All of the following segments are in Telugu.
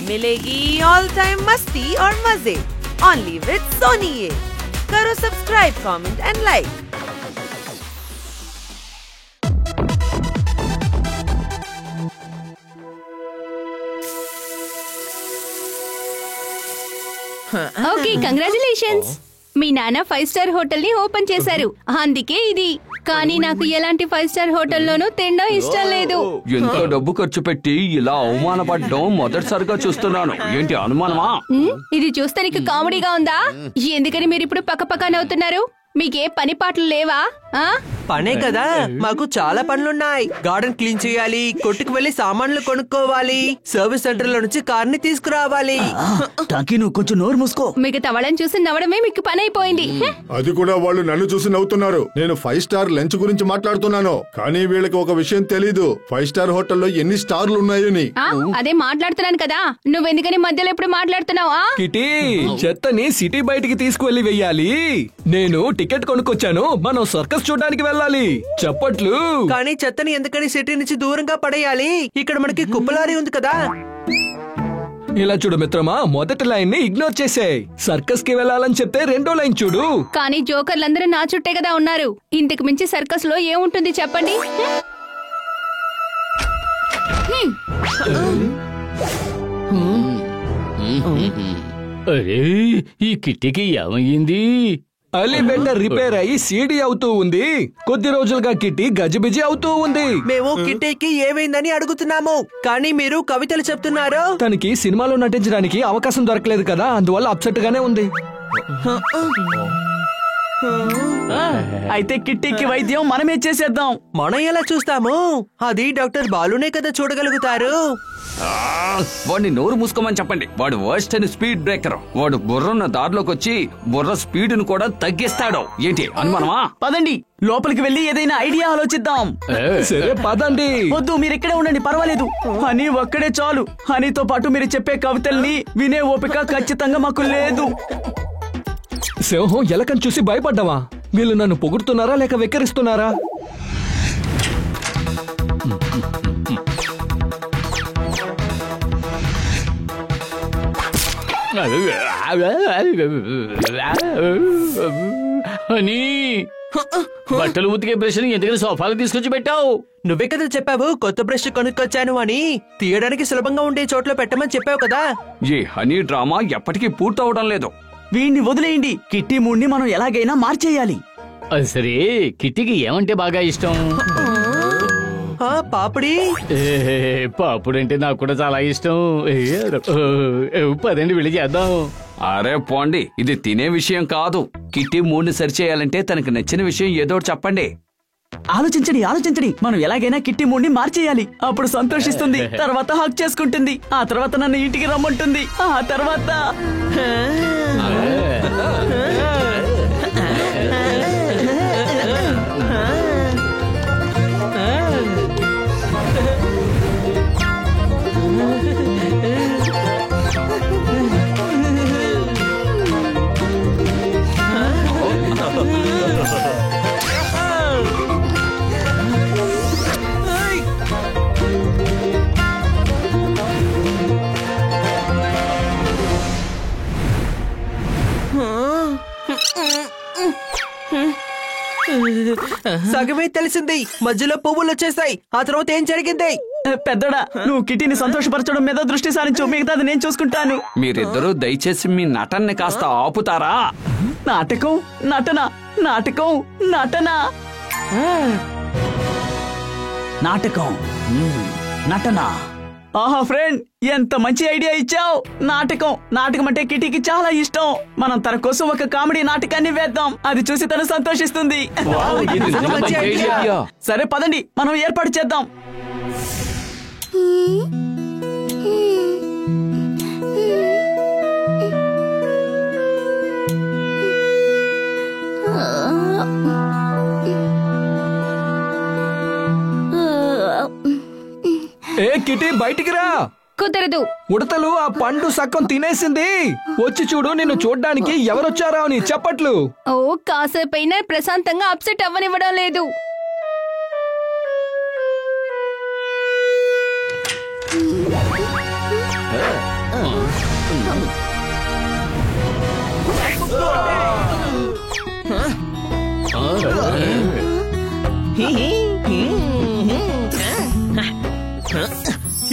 मिलेगी ऑल टाइम मस्ती और मजे ओनली विद सोनी। ये करो subscribe, comment and like. Okay, congratulations. మీ నాన్న 5 స్టార్ హోటల్ ని ఓపెన్ చేశారు, అందుకే ఇది. కానీ నాకు ఎలాంటి 5 స్టార్ హోటల్లోనూ తినడం ఇష్టం లేదు. ఎంత డబ్బు ఖర్చు పెట్టి ఇలా అవమానపడడం మొదటిసారిగా చూస్తున్నాను. ఏంటి అనుమానమా? ఇది చూస్తే నీకు కామెడీగా ఉందా? ఎందుకని మీరు ఇప్పుడు పక్కపక్క నవ్వుతున్నారు? మీకే పని పాటలు లేవా? పనే కదా, మాకు చాలా పనులున్నాయి. గార్డెన్ క్లీన్ చేయాలి, కొట్టుకు వెళ్లి సామాన్లు కొనుక్కోవాలి, సర్వీస్ సెంటర్ లో నుంచి కార్ ని తీసుకురావాలి. నువ్వు కొంచెం నోరు మూసుకో. మిగతా వాళ్ళని చూసి నవ్వడమే మీకు పని అయిపోయింది. అది కూడా వాళ్ళు నన్ను చూసి నవ్వుతున్నారు. నేను 5 స్టార్ లంచ్ గురించి మాట్లాడుతున్నాను, కానీ వీళ్ళకి ఒక విషయం తెలీదు, 5 స్టార్ హోటల్లో ఎన్ని స్టార్లు ఉన్నాయని. అదే మాట్లాడుతున్నాను కదా, నువ్వెందుకని మధ్యలో ఎప్పుడు మాట్లాడుతున్నావా? కిటీ, చెత్తని సిటీ బయటికి తీసుకువెళ్లి వెయ్యాలి. నేను టికెట్ కొనుక్కొచ్చాను, మనం సర్కస్ చూడడానికి వెళ్ళాలి. చప్పట్లు. కానీ చెత్తని ఎందుకని సిటీ నుంచి దూరంగా పడేయాలి? ఇక్కడ మనకి కుప్పలారీ ఉంది కదా. ఇలా చూడు మిత్రమా, మొదటి లైన్ ని ఇగ్నోర్ చేసేయ్. సర్కస్ కి వెళ్ళాలని చెప్తే రెండో లైన్ చూడు. కానీ జోకర్లందరూ నా చుట్టే కదా ఉన్నారు. ఇంతకు మించి సర్కస్ లో ఏముంటుంది చెప్పండి? అరే, ఈ కిట్టికి ఏమయ్యింది? ఎలివేటర్ రిపేర్ అయ్యి సీడీ అవుతూ ఉంది. కొద్ది రోజులుగా కిట్టి గజిబిజి అవుతూ ఉంది. మేము కిట్టికి ఏమైందని అడుగుతున్నాము, కానీ మీరు కవితలు చెప్తున్నారు. తనకి సినిమాలో నటించడానికి అవకాశం దొరకలేదు కదా, అందువల్ల అప్సెట్ గానే ఉంది. అయితే కిట్టికి వైద్యం మనమే చేసేద్దాం. మనం ఎలా చూస్తాము? అది డాక్టర్ బాలునే కదా చూడగలుగుతారు. వాడిని నోరు మూసుకోమని చెప్పండి. వాడు వర్స్ట్ అండ్ స్పీడ్ బ్రేకర్. వాడు బుర్రన్న దారిలోకి వచ్చి బుర్ర స్పీడ్ ను కూడా తగ్గిస్తాడు. ఏంటి అనుమానమా? పదండి, లోపలికి వెళ్లి ఏదైనా ఐడియా ఆలోచిద్దాం. సరే పదండి. వద్దు, మీరు ఇక్కడే ఉండండి, పర్వాలేదు. హనీ ఒక్కడే చాలు. హనీతో పాటు మీరు చెప్పే కవితల్ని వినే ఓపిక ఖచ్చితంగా మాకు లేదు. సింహం ఎలకని చూసి భయపడ్డావా? వీళ్ళు నన్ను పొగుడుతున్నారా లేక వెక్కిరిస్తున్నారా? అని బట్టలు ఉతికే బ్రష్ ఎందుకని సోఫాలు తీసుకొచ్చి పెట్టావు? నువ్వే కదా చెప్పావు కొత్త బ్రష్ కొనుక్కొచ్చాను అని. తీయడానికి సులభంగా ఉండే చోట్ల పెట్టమని చెప్పావు కదా. ఈ హనీ డ్రామా ఎప్పటికీ పూర్తవడం లేదు. వీణ్ణి వదిలేయండి. కిట్టి మూడ్ని మనం ఎలాగైనా మార్చేయాలి. అది సరే, కిట్టికి ఏమంటే బాగా ఇష్టం? పాపుడి. పాపుడంటే నాకు కూడా చాలా ఇష్టం. పదండి వెళ్ళి చేద్దాం. అరే పోండి, ఇది తినే విషయం కాదు. కిట్టి మూడ్ని సరిచేయాలంటే తనకు నచ్చిన విషయం ఏదో చెప్పండి. ఆలోచించండి. మనం ఎలాగైనా కిట్టి మూడ్ని మార్చేయాలి. అప్పుడు సంతోషిస్తుంది, తర్వాత హక్ చేసుకుంటుంది, ఆ తర్వాత నన్ను ఇంటికి రమ్మంటుంది, ఆ తర్వాత సగమే తెలిసింది, మధ్యలో పువ్వులు వచ్చేసాయి. ఆ తర్వాత ఏం జరిగింది? పెద్దడా, నువ్వు కిట్టిని సంతోషపరచడం మీద దృష్టి సారించు, మిగతాది నేను చూసుకుంటాను. మీరిద్దరూ దయచేసి మీ నటన్ని కాస్త ఆపుతారా? నాటకం నటన, నాటకం నటన, నాటకం నటన. ఆహా ఫ్రెండ్, ఎంత మంచి ఐడియా ఇచ్చావు. నాటకం అంటే కిటికి చాలా ఇష్టం. మనం తన కోసం ఒక కామెడీ నాటకాన్ని వేద్దాం, అది చూసి తను సంతోషిస్తుంది. సరే పదండి, మనం ఏర్పాటు చేద్దాం. ఏ కిటీ, బయటికి రా. కుదరదు. ఉడతలు ఆ పండు సక్కం తినేసింది. వచ్చి చూడు, నిన్ను చూడ్డానికి ఎవరొచ్చారా అని. చప్పట్లు. ఓ, కాసేపైనా ప్రశాంతంగా అప్సెట్ అవ్వనివ్వడం లేదు.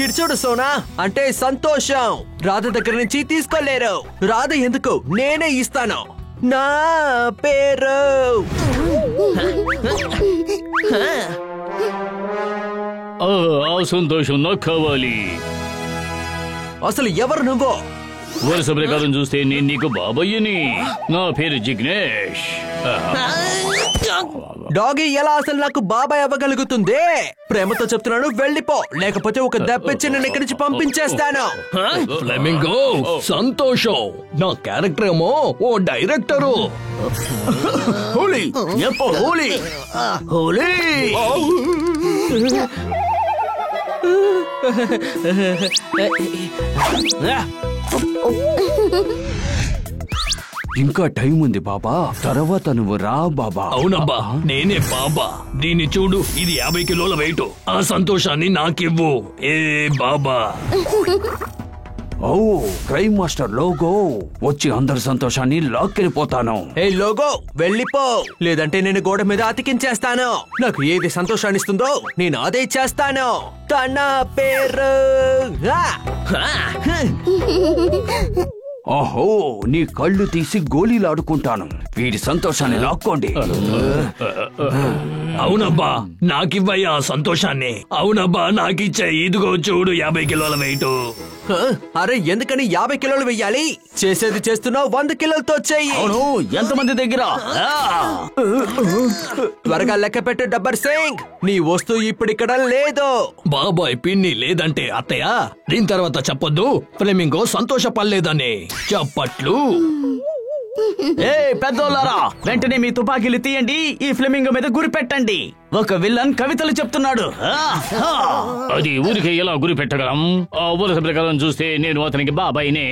ఇటు చూడు సోనా, అంటే సంతోషం. రాధ దగ్గర నుంచి తీసుకోలేరు. రాధ ఎందుకు, నేనే ఇస్తాను. నా పేరు ఆ సంతోషం నాకు కావాలి. అసలు ఎవరు నువ్వు? వరుస ప్రకారం చూస్తే నేను నీకు బాబయ్యని. నా పేరు జిగ్నేష్. డాగీ ఎలా అసలు నాకు బాబాయ్ అవ్వగలుగుతుంది? ప్రేమతో చెప్తున్నాను, వెళ్ళిపో, లేకపోతే ఒక దెబ్బిచ్చి నేను ఇక్కడి నుంచి పంపించేస్తాను. ఫ్లెమింగో సంతోషం. నా క్యారెక్టర్ ఏమో ఓ డైరెక్టరు. హోలీ ఎప్పో హోలీ హోలీ. ఇంకా టైం ఉంది బాబా, తర్వాత నువ్వు రా బాబా. అవునబ్బా, నేనే బాబా. దీన్ని చూడు, ఇది 50 కిలోల వెయిట్. ఆ సంతోషాన్ని నాకివ్వు ఏ బాబా. ఓ క్రైమ్ మాస్టర్ లోగో వచ్చి అందరి సంతోషాన్ని లాక్కెళ్ళిపోతాను. ఏ లోగో, వెళ్ళిపో, లేదంటే నేను గోడ మీద అతికించేస్తాను. నాకు ఏది సంతోషాన్ని ఇస్తుందో నేను అదే చేస్తాను. తన పేరు ఓహో, నీ కళ్ళు తీసి గోళీలాడుకుంటాను. వీడి సంతోషాన్ని లాక్కోండి. అవునబ్బా, నాకివ్వయ్యా సంతోషాన్ని. అవునబ్బా, నాకిచ్చే. ఇదిగో చూడు, 50 కిలోల వెయిట్. అరే, ఎందుకని 50 కిలోలు వెయ్యాలి? చేసేది చేస్తున్నావు, 100 కిలోలతో చెయ్యి. అవును, ఎంతమంది దగ్గర? త్వరగా లెక్క పెట్టు డబ్బర్ సింగ్. నీ వస్తువు ఇప్పుడిక్కడ లేదు. బాబాయ్ పిన్ని లేదంటే అత్తయ్య, దీని తర్వాత చెప్పొద్దు ఫ్లెమింగో సంతోషపడలేదని. చప్పట్లు. ఏ పెద్దోళ్ళారా, వెంటనే మీ తుపాకీలు తీయండి, ఈ ఫ్లెమింగో మీద గురి పెట్టండి. ఒక విలన్ కవితలు చెప్తున్నాడు. అది ఊరికే ఎలా గురి పెట్టగలం? ఆ వరుస ప్రకారం చూస్తే నేను అతనికి బాబాయినే.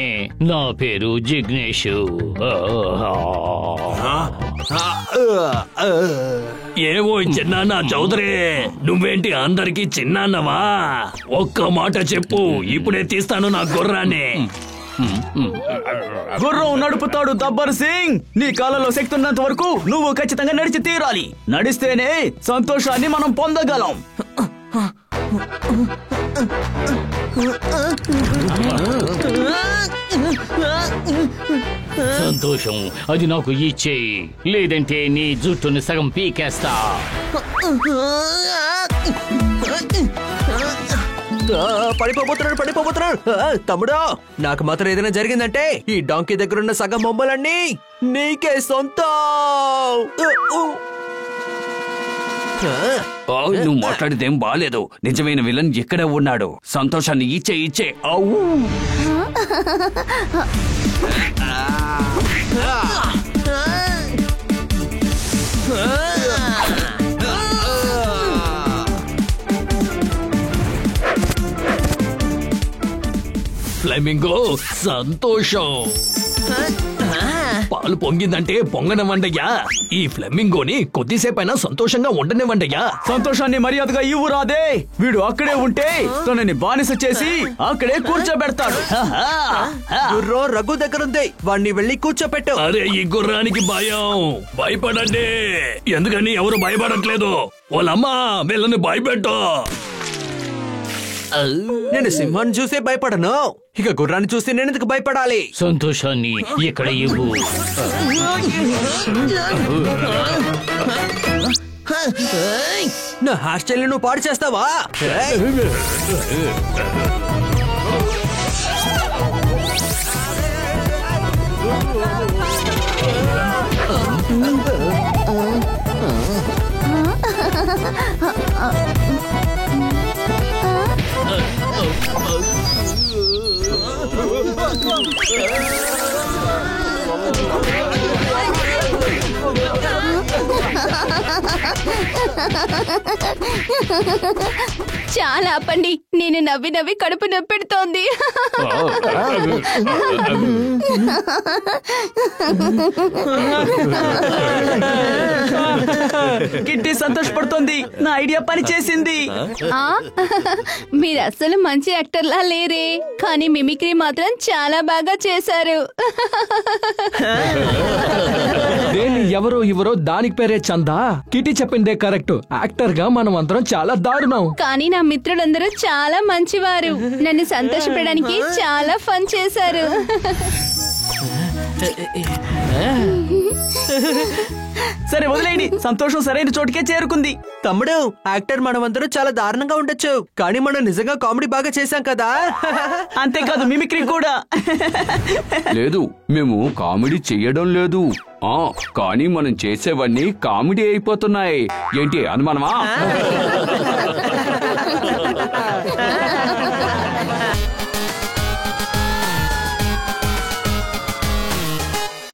నా పేరు జిగ్నేష్. ఏవో చిన్నాన్న చౌదరి, నువ్వేంటి అందరికి చిన్నాన్నవా? ఒక్క మాట చెప్పు, ఇప్పుడే తీస్తాను నా గుర్రాన్ని. గుర్రం నడుపుతాడు దబ్బర్ సింగ్. నీ కాలంలో శక్తి ఉన్నంత వరకు నువ్వు ఖచ్చితంగా నడిచి తీరాలి. నడిస్తేనే సంతోషాన్ని మనం పొందగలం. సంతోషం, అది నాకు ఇచ్చేయి, లేదంటే నీ జుట్టుని సగం పీకేస్తా. పడిపోతున్నాడు. తమ్ముడు, నాకు మాత్రం ఏదైనా జరిగిందంటే ఈ డాంకీ దగ్గర ఉన్న సగం బొమ్మలన్నీ నీకే సొంతం. నువ్వు మాట్లాడితేం బాలేదు. నిజమైన విలన్ ఇక్కడే ఉన్నాడు. సంతోషాన్ని ఇచ్చే. అవు ఫ్లెమింగో సంతోషం. పాలు పొంగిందంటే పొంగనివ్వండయ్యా. ఈ ఫ్లెమింగోని కొద్దిసేపైనా సంతోషంగా ఉండనివ్వండయ్యా. సంతోషాన్ని మర్యాదగా ఇవ్వు రాదే. వీడు అక్కడే ఉంటే తనని బానిస చేసి అక్కడే కూర్చోబెడతాడు. గుర్రం రఘు దగ్గర ఉంది, వాణ్ణి వెళ్ళి కూర్చోపెట్టు. అరే, ఈ గుర్రానికి భయం. భయపడండి. ఎందుకని ఎవరు భయపడట్లేదు? వాళ్ళమ్మా వీళ్ళని భయపెట్టు. నేను సింహాన్ని చూసే భయపడను, ఇక గుర్రాన్ని చూసి నేను ఎందుకు భయపడాలి? సంతోషాన్ని ఇక్కడ ఇవ్వు. నా హెయిర్ స్టైల్ నువ్వు పాడు చేస్తావా? చాలా ఆపండి, నేను నవ్వి నవ్వి కడుపు నొప్పెడుతోంది. కిట్టి సంతోషపడుతోంది, నా ఐడియా పని చేసింది. మీరు అస్సలు మంచి యాక్టర్లా లేరే, కానీ మిమిక్రీ మాత్రం చాలా బాగా చేశారు. ఎవరో ఇవరో దానికి పేరే చందా. కిటి చెప్పిందే కరెక్ట్. యాక్టర్ గా మనం అందరం చాలా దారుణం. కానీ నా మిత్రులందరూ చాలా మంచివారు, నన్ను సంతోషపెట్టడానికి చాలా ఫన్ చేశారు. సరే వదిలేయండి, సంతోషం సరైన చోటుకే చేరుకుంది. తమ్ముడు, యాక్టర్ మనమందరం చాలా దారుణంగా ఉండొచ్చు, కానీ మనం నిజంగా కామెడీ బాగా చేశాం కదా. అంతేకాదు మిమిక్రీ కూడా. లేదు, మేము కామెడీ చెయ్యడం లేదు. కానీ మనం చేసేవన్నీ కామెడీ అయిపోతున్నాయి. ఏంటి అనుమానమా?